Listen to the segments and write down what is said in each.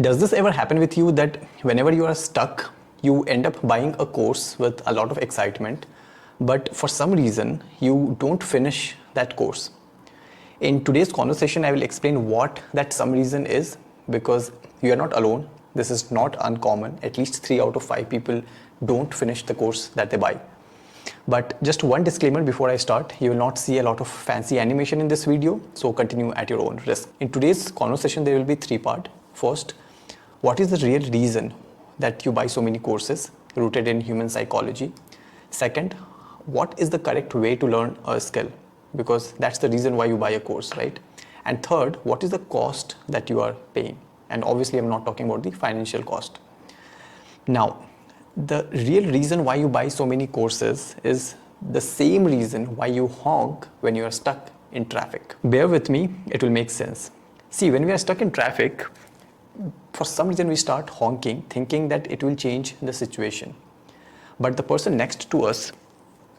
Does this ever happen with you that whenever you are stuck, you end up buying a course with a lot of excitement, but for some reason you don't finish that course? In today's conversation, I will explain what that some reason is, because you are not alone. This is not uncommon. At least 3 out of 5 people don't finish the course that they buy. But just one disclaimer before I start, you will not see a lot of fancy animation in this video, so continue at your own risk. In today's conversation, there will be 3 parts. First, what is the real reason that you buy so many courses rooted in human psychology? Second, what is the correct way to learn a skill? Because that's the reason why you buy a course, right? And third, what is the cost that you are paying? And obviously, I'm not talking about the financial cost. Now, the real reason why you buy so many courses is the same reason why you honk when you are stuck in traffic. Bear with me, it will make sense. See, when we are stuck in traffic, for some reason we start honking, thinking that it will change the situation. But the person next to us,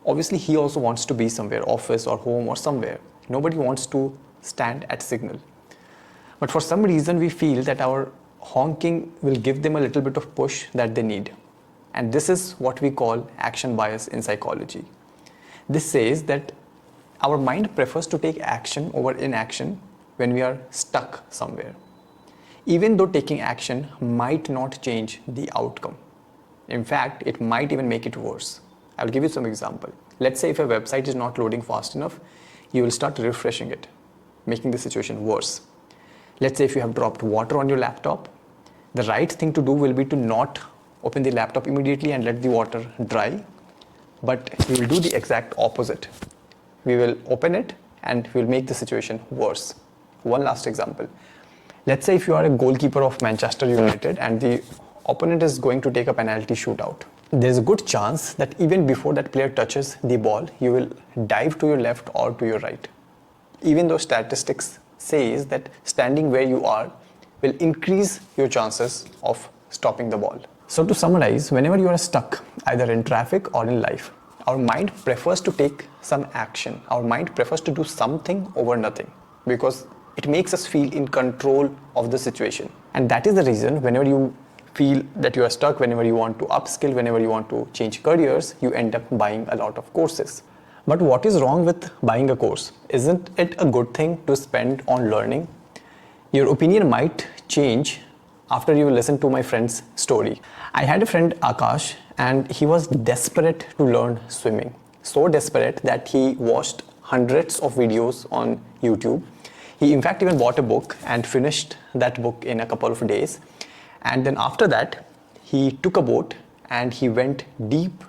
obviously he also wants to be somewhere, office or home or somewhere. Nobody wants to stand at signal. But for some reason we feel that our honking will give them a little bit of push that they need. And this is what we call action bias in psychology. This says that our mind prefers to take action over inaction when we are stuck somewhere, even though taking action might not change the outcome. In fact, it might even make it worse. I'll give you some example. Let's say if a website is not loading fast enough, you will start refreshing it, making the situation worse. Let's say if you have dropped water on your laptop, the right thing to do will be to not open the laptop immediately and let the water dry, but we will do the exact opposite. We will open it and we will make the situation worse. One last example. Let's say if you are a goalkeeper of Manchester United and the opponent is going to take a penalty shootout. There's a good chance that even before that player touches the ball, you will dive to your left or to your right. Even though statistics says that standing where you are will increase your chances of stopping the ball. So to summarize, whenever you are stuck, either in traffic or in life, our mind prefers to take some action. Our mind prefers to do something over nothing because it makes us feel in control of the situation. And that is the reason whenever you feel that you are stuck, whenever you want to upskill, whenever you want to change careers, you end up buying a lot of courses. But what is wrong with buying a course? Isn't it a good thing to spend on learning? Your opinion might change after you listen to my friend's story. I had a friend, Akash, and he was desperate to learn swimming. So desperate that he watched hundreds of videos on YouTube. He in fact even bought a book and finished that book in a couple of days. And then after that, he took a boat and he went deep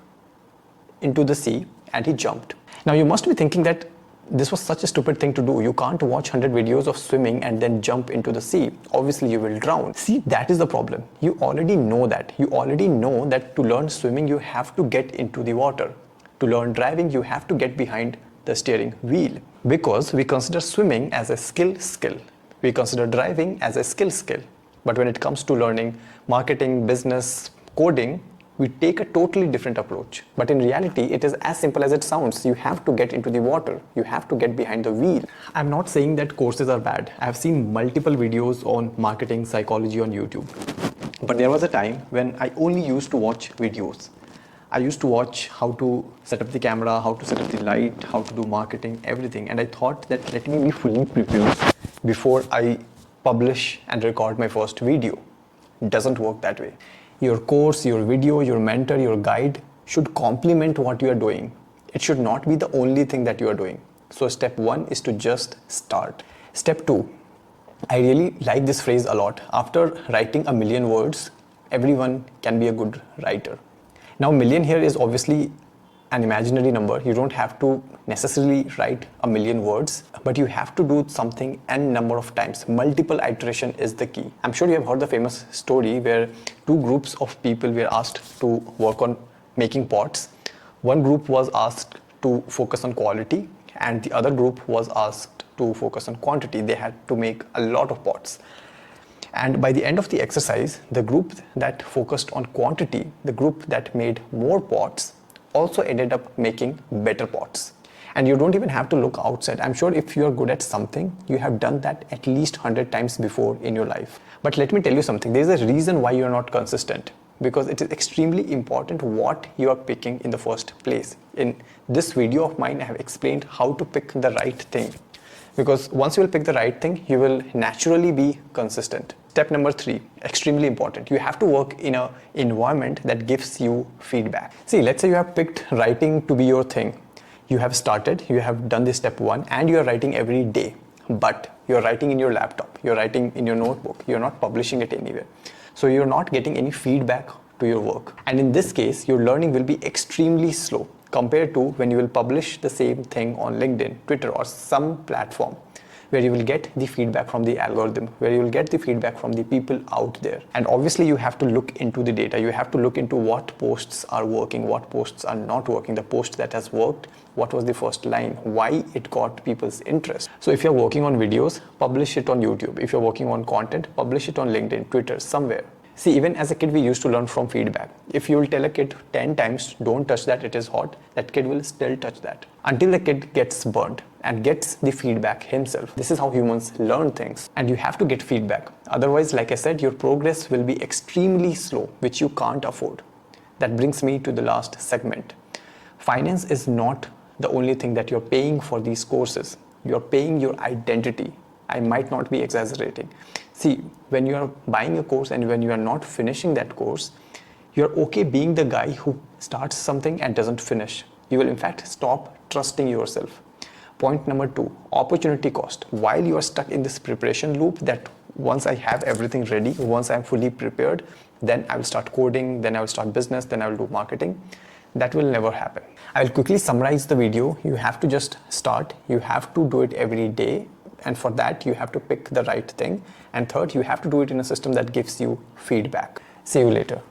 into the sea and he jumped. Now you must be thinking that this was such a stupid thing to do. You can't watch 100 videos of swimming and then jump into the sea. Obviously you will drown. See, that is the problem. You already know that. You already know that to learn swimming, you have to get into the water. To learn driving, you have to get behind the steering wheel. Because we consider swimming as a skill. We consider driving as a skill. But when it comes to learning marketing, business, coding, we take a totally different approach. But in reality, it is as simple as it sounds. You have to get into the water. You have to get behind the wheel. I'm not saying that courses are bad. I've seen multiple videos on marketing psychology on YouTube. But there was a time when I only used to watch videos. I used to watch how to set up the camera, how to set up the light, how to do marketing, everything. And I thought that let me be fully prepared before I publish and record my first video. It doesn't work that way. Your course, your video, your mentor, your guide should complement what you are doing. It should not be the only thing that you are doing. So step 1 is to just start. Step 2, I really like this phrase a lot. After writing 1,000,000 words, everyone can be a good writer. Now, million here is obviously an imaginary number. You don't have to necessarily write 1,000,000 words, but you have to do something n number of times. Multiple iteration is the key. I'm sure you have heard the famous story where 2 groups of people were asked to work on making pots. One group was asked to focus on quality and the other group was asked to focus on quantity. They had to make a lot of pots. And by the end of the exercise, the group that focused on quantity, the group that made more pots, also ended up making better pots. And you don't even have to look outside. I'm sure if you are good at something, you have done that at least 100 times before in your life. But let me tell you something, there's a reason why you're not consistent, because it is extremely important what you are picking in the first place. In this video of mine, I have explained how to pick the right thing, because once you will pick the right thing, you will naturally be consistent. Step number 3, extremely important. You have to work in an environment that gives you feedback. See, let's say you have picked writing to be your thing. You have started, you have done this step 1, and you are writing every day, but you're writing in your laptop, you're writing in your notebook, you're not publishing it anywhere. So you're not getting any feedback to your work. And in this case, your learning will be extremely slow compared to when you will publish the same thing on LinkedIn, Twitter, or some platform where you will get the feedback from the algorithm, where you will get the feedback from the people out there. And obviously you have to look into the data. You have to look into what posts are working, what posts are not working, the post that has worked, what was the first line, why it got people's interest. So if you're working on videos, publish it on YouTube. If you're working on content, publish it on LinkedIn, Twitter, somewhere. See, even as a kid, we used to learn from feedback. If you will tell a kid 10 times, don't touch that, it is hot, that kid will still touch that until the kid gets burnt and gets the feedback himself. This is how humans learn things, and you have to get feedback. Otherwise, like I said, your progress will be extremely slow, which you can't afford. That brings me to the last segment. Finance is not the only thing that you're paying for these courses. You're paying your identity. I might not be exaggerating. See, when you are buying a course and when you are not finishing that course, you're okay being the guy who starts something and doesn't finish. You will in fact stop trusting yourself. Point number 2, opportunity cost. While you are stuck in this preparation loop that once I have everything ready, once I'm fully prepared, then I will start coding, then I will start business, then I will do marketing. That will never happen. I will quickly summarize the video. You have to just start. You have to do it every day. And for that, you have to pick the right thing. And third, you have to do it in a system that gives you feedback. See you later.